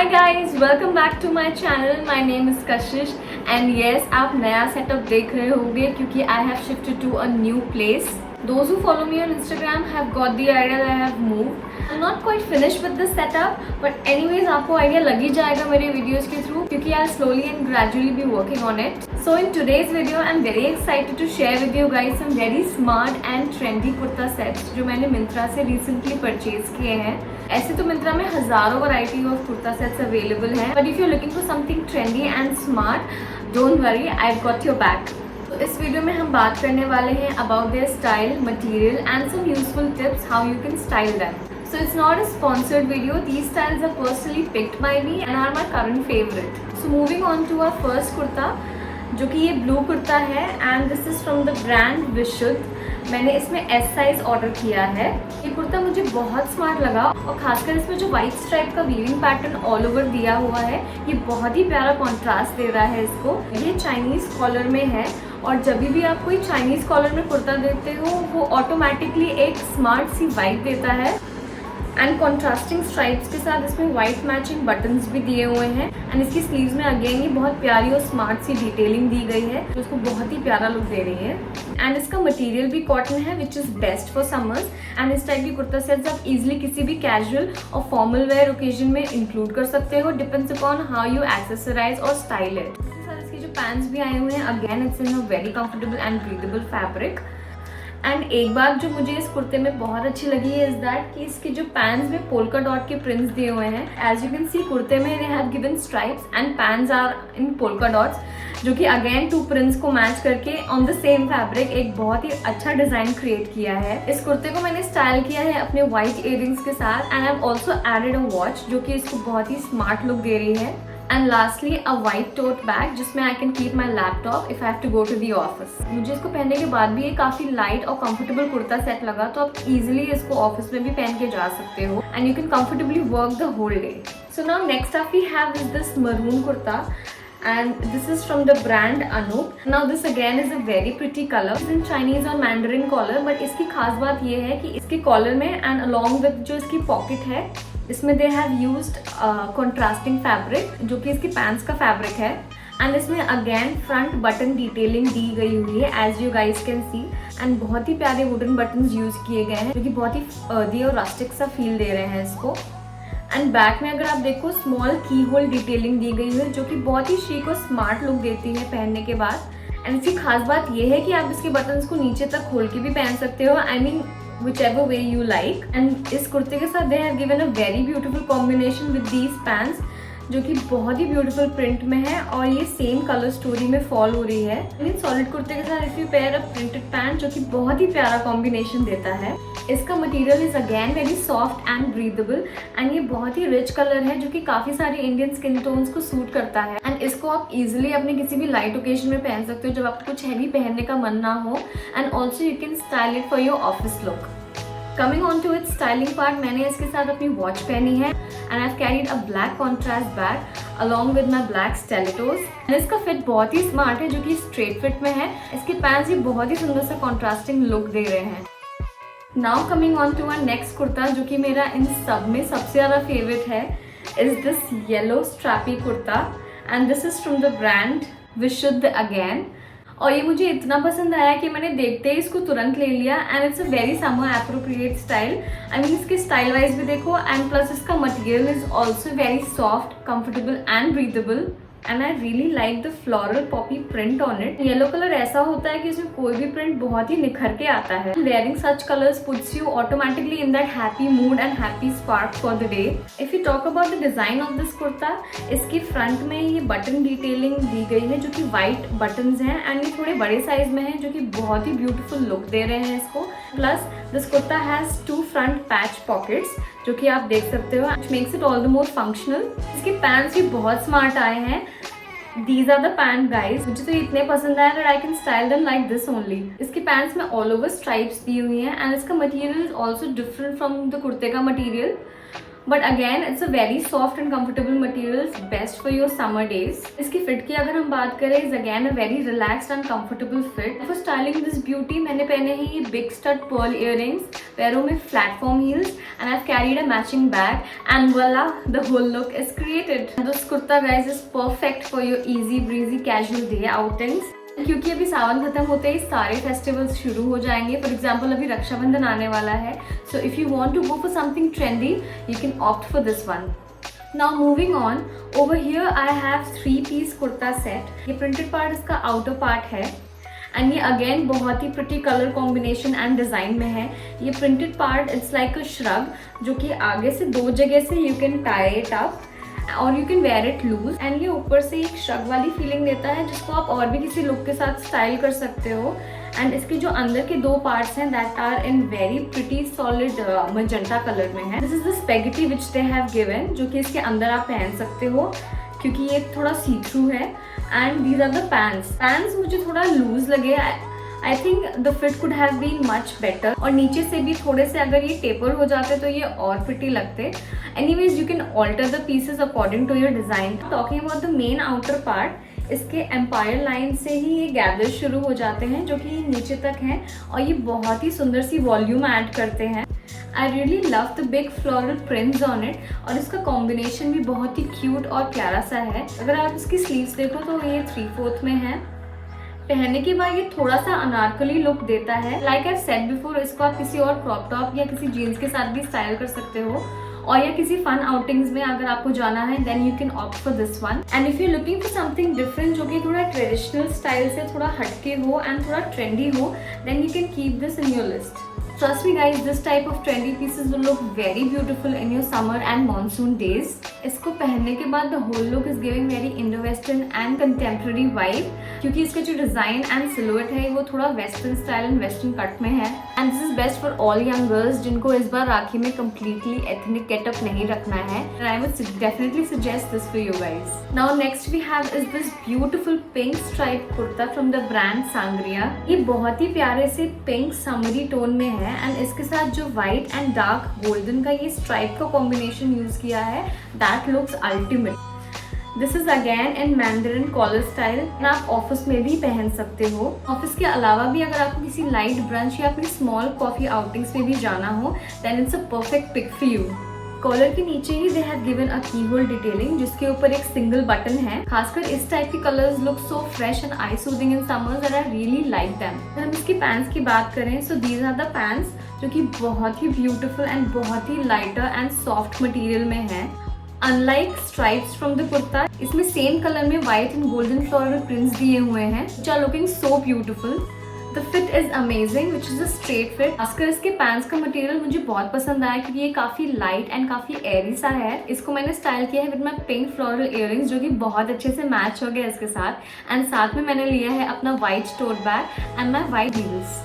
Hi guys, welcome back to my channel. My name is Kashish and yes, आप नया setup देख रहे होंगे क्योंकि I have shifted to a new place. Those who follow me on Instagram have got the idea that I have moved. I'm not quite finished with the setup, but anyways आपको idea लग ही जाएगा मेरे videos के through क्योंकि I'll slowly and gradually be working on it. So in today's video, I'm very excited to share with you guys some very smart and trendy kurta sets जो मैंने Myntra से recently purchase किए हैं. ऐसे तो Myntra में हजारों variety of kurta sets available हैं, but if you're looking for something trendy and smart, don't worry, I've got your back. तो इस वीडियो में हम बात करने वाले हैं about their style, material and some useful tips how you can style them. So it's not a sponsored video. These styles are personally picked by me and are my current favorite. So moving on to our first kurta, जो कि ये blue kurta है and this is from the brand विशुद्ध. मैंने इसमें S size order किया है. ये कुर्ता मुझे बहुत स्मार्ट लगा और खासकर इसमें जो वाइट स्ट्राइप का वीविंग पैटर्न ऑल ओवर दिया हुआ है ये बहुत ही प्यारा कॉन्ट्रास्ट दे रहा है इसको. ये चाइनीज़ कॉलर में है और जब भी आप कोई चाइनीज़ कॉलर में कुर्ता देते हो वो ऑटोमेटिकली एक स्मार्ट सी वाइब देता है. एंड कॉन्ट्रास्टिंग स्ट्राइप्स के साथ इसमें वाइट मैचिंग बटन्स भी दिए हुए हैं एंड इसकी स्लीव्स में अगेन ये बहुत प्यारी और स्मार्ट सी डिटेलिंग दी गई है जो उसको बहुत ही प्यारा लुक दे रही है. एंड इसका मटेरियल भी कॉटन है which is best for summers. And इस टाइप की कुर्ता सेट्स आप इजीली किसी भी कैजुअल और फॉर्मल वेयर ओकेजन में इंक्लूड कर सकते हो. Depends upon how you accessorise और स्टाइल इट. इसके जो पैंट्स भी आए हुए हैं again it's in a very comfortable and breathable fabric. And एक बात जो मुझे इस कुर्ते में बहुत अच्छी लगी है इज दैट कि इसके जो पैंट्स में पोल्का डॉट के प्रिंट्स दिए हुए हैं. एज यू कैन सी कुर्ते में they have given stripes and pants are in polka dots जो कि अगेन टू प्रिंट्स को मैच करके ऑन द सेम फैब्रिक एक बहुत ही अच्छा डिजाइन क्रिएट किया है. इस कुर्ते को मैंने स्टाइल किया है अपने व्हाइट इयररिंग्स के साथ and I have also added a watch जो कि इसको बहुत ही स्मार्ट लुक दे रही है. And lastly a white tote bag जिसमें I can keep my laptop if I have to go to the office. मुझे इसको पहनने के बाद भी ये काफ़ी लाइट और कंफर्टेबल कुर्ता सेट लगा तो आप इजीली इसको ऑफिस में भी पहन के जा सकते हो and you can comfortably work the whole day. So now next up we have is this maroon kurta and this is from the brand Anup. Now this again is a very pretty color. It's in Chinese और Mandarin collar but इसकी खास बात ये है कि इसके collar में and along with जो इसकी पॉकेट है इसमें they have used contrasting fabric जो कि इसकी पैंट्स का फैब्रिक है. एंड इसमें अगेन फ्रंट बटन डिटेलिंग दी गई हुई है as you guys can see. And बहुत ही प्यारे वुडन बटन्स यूज किए गए हैं जो कि बहुत ही अर्दी और रस्टिक सा फील दे रहे हैं इसको. एंड बैक में अगर आप देखो स्मॉल की होल डिटेलिंग दी गई है जो कि बहुत ही शीक और स्मार्ट लुक देती है पहनने के बाद. एंड इसकी खास बात यह है कि आप इसके बटन्स को नीचे तक खोल के भी पहन सकते हो. I mean whichever way you like. And इस कुर्ते के साथ they have given a very beautiful combination with these pants जो कि बहुत ही ब्यूटीफुल प्रिंट में है और ये सेम कलर स्टोरी में फॉल हो रही है. इन सॉलिड कुर्ते के साथ if you pair a printed pant जो कि बहुत ही प्यारा कॉम्बिनेशन देता है. इसका material is again very soft and breathable and ये बहुत ही रिच कलर है जो कि काफ़ी सारे इंडियन स्किन टोन्स को सूट करता है. एंड इसको आप इजीली अपने किसी भी लाइट ओकेजन में पहन सकते हो जब आपको कुछ हैवी पहनने का मन ना हो. And also you can style it for your office look. Coming on to its styling part, मैंने इसके साथ अपनी वॉच पहनी है and I have carried a black contrast bag along with my black stilettos. And इसका fit बहुत ही smart है जो कि स्ट्रेट फिट में है. इसके पैंट्स भी बहुत ही सुंदर सा कॉन्ट्रास्टिंग लुक दे रहे हैं. Now coming on to our next kurta जो कि मेरा इन सब में सबसे ज़्यादा फेवरेट है is this yellow strappy kurta and this is from the brand विशुद्ध अगेन. और ये मुझे इतना पसंद आया कि मैंने देखते ही इसको तुरंत ले लिया and it's a very summer appropriate style. I mean इसके स्टाइल वाइज भी देखो एंड प्लस इसका material is also very soft comfortable and breathable. And I really like the floral Poppy print on it. Yellow colour ऐसा होता है कि इसमें कोई भी प्रिंट बहुत ही निखर के आता है. Wearing such colours puts you automatically in that happy mood and happy spark for the day. If you talk about the design of this kurta, इसकी फ्रंट में ये बटन डिटेलिंग दी गई है जो कि वाइट बटन्स हैं एंड ये थोड़े बड़े साइज में है जो कि बहुत ही ब्यूटीफुल लुक दे रहे हैं इसको. Plus this kurta has 2 front patch pockets जो कि आप देख सकते हो which makes it all the more functional. इसके पैंट्स भी बहुत स्मार्ट आए हैं. These are the pant guys. मुझे तो इतने पसंद आया that I can style them like this only. इसके पैंट्स में all over stripes दी हुई हैं and इसका material is also different from the कुर्ते का material. But again it's a very soft and comfortable material, best for your summer days. इसकी fit की अगर हम बात करें, is again a very relaxed and comfortable fit. For styling this beauty मैंने पहने हैं ये बिग स्टड पर्ल इयररिंग्स, पैरों में platform heels, and I have carried a matching bag and voila, the whole look is created. This kurta guys is perfect for your easy breezy casual day outings. क्योंकि अभी सावन खत्म होते ही सारे festivals शुरू हो जाएंगे। फॉर एग्जाम्पल अभी रक्षाबंधन आने वाला है, so if you want to go for something trendy you can opt for this one. Now moving on, over here I have 3-piece kurta set. ये प्रिंटेड पार्ट इसका आउटर पार्ट है एंड ये again बहुत ही pretty colour combination and design में है। ये printed part it's like a shrug, जो कि आगे से 2 जगह से you can tie it up और you can wear it loose, and ये ऊपर से एक श्रग वाली फीलिंग देता है जिसको आप और भी किसी लुक के साथ स्टाइल कर सकते हो। एंड इसके जो अंदर के 2 पार्ट्स हैं that are in very pretty solid magenta colour में है। This is the spaghetti which they have given, जो कि इसके अंदर आप पहन सकते हो क्योंकि ये थोड़ा सी थ्रू है। And these are the pants मुझे थोड़ा लूज लगे। I think the fit could have been much better, और नीचे से भी थोड़े से अगर ये टेपर हो जाते तो ये और फिटी लगते। Anyways you can alter the pieces according to your design. Talking about the main outer part, इसके एम्पायर लाइन से ही ये गैदर्स शुरू हो जाते हैं जो कि नीचे तक हैं, और ये बहुत ही सुंदर सी वॉल्यूम ऐड करते हैं। I really love the big floral prints on it, और इसका कॉम्बिनेशन भी बहुत ही क्यूट और प्यारा सा है। अगर आप इसकी स्लीव्स देखो तो ये 3/4 में है। पहनने के बाद ये थोड़ा सा अनारकली लुक देता है। लाइक आई सेड बिफोर, इसको आप किसी और क्रॉप टॉप या किसी जीन्स के साथ भी स्टाइल कर सकते हो, और या किसी फन आउटिंग्स में अगर आपको जाना है then you can opt for this one. And if you looking for something different जो कि थोड़ा ट्रेडिशनल स्टाइल से थोड़ा हटके हो एंड थोड़ा ट्रेंडी हो, then you can keep this in your list. Trust me guys, this type of trendy pieces will look very beautiful in your summer and monsoon days. इसको पहनने के बाद the whole look is giving very Indo-Western and contemporary vibe, क्योंकि इसका जो design and silhouette है वो थोड़ा western style and western cut में है। And this is best for all young girls जिनको इस बार राखी में completely ethnic getup नहीं रखना है। And I would definitely suggest this for you guys. Now next we have is this beautiful pink striped kurta from the brand Sangria. ये बहुत ही प्यारे से पिंक समरी टोन में है, एंड इसके साथ जो व्हाइट एंड डार्क गोल्डन का ये स्ट्राइप का कॉम्बिनेशन यूज किया है, that looks ultimate. This is again in mandarin collar style, आप ऑफिस में भी पहन सकते हो। ऑफिस के अलावा भी अगर आपको किसी लाइट ब्रंच या अपनी स्मॉल कॉफी आउटिंग्स में भी जाना हो then it's a perfect pick for you. Collar के नीचे ही दे हैव गिवन अ की होल डिटेलिंग जिसके ऊपर एक सिंगल बटन है। खासकर इस टाइप के colours look so fresh and eye soothing in summers that I really like them. अगर हम इसकी पैंट्स की बात करें, so these are the pants जो कि बहुत ही ब्यूटीफुल एंड बहुत ही लाइटर एंड सॉफ्ट मटेरियल में है। Unlike stripes from the kurta, इसमें सेम कलर में white and golden floral prints दिए हुए हैं which are looking so beautiful. The fit is amazing, which is a straight fit. खासकर इसके पैंट्स का मटेरियल मुझे बहुत पसंद आया क्योंकि ये काफी लाइट एंड काफी एयरी सा है। इसको मैंने स्टाइल किया है with my pink floral earrings जो कि बहुत अच्छे से मैच हो गया इसके साथ, एंड साथ में मैंने लिया है अपना white tote bag and my white heels.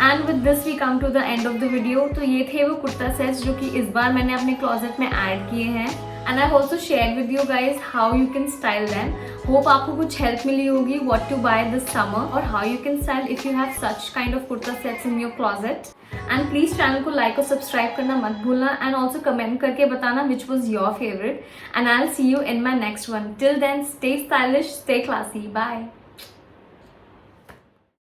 And with this we come to the end of the video. तो ये थे वो कुर्ता सेट्स जो कि इस बार मैंने अपने क्लोजेट में ऐड किए हैं, and I also share with you guys how you can style them. Hope आपको कुछ हेल्प मिली होगी what to buy this summer और how you can style if you have such kind of kurta sets in your closet. And please channel को like और subscribe करना मत भूलना, एंड ऑल्सो कमेंट करके बताना which was your favourite, and I will see you in my next one. Till then stay stylish, stay classy, bye.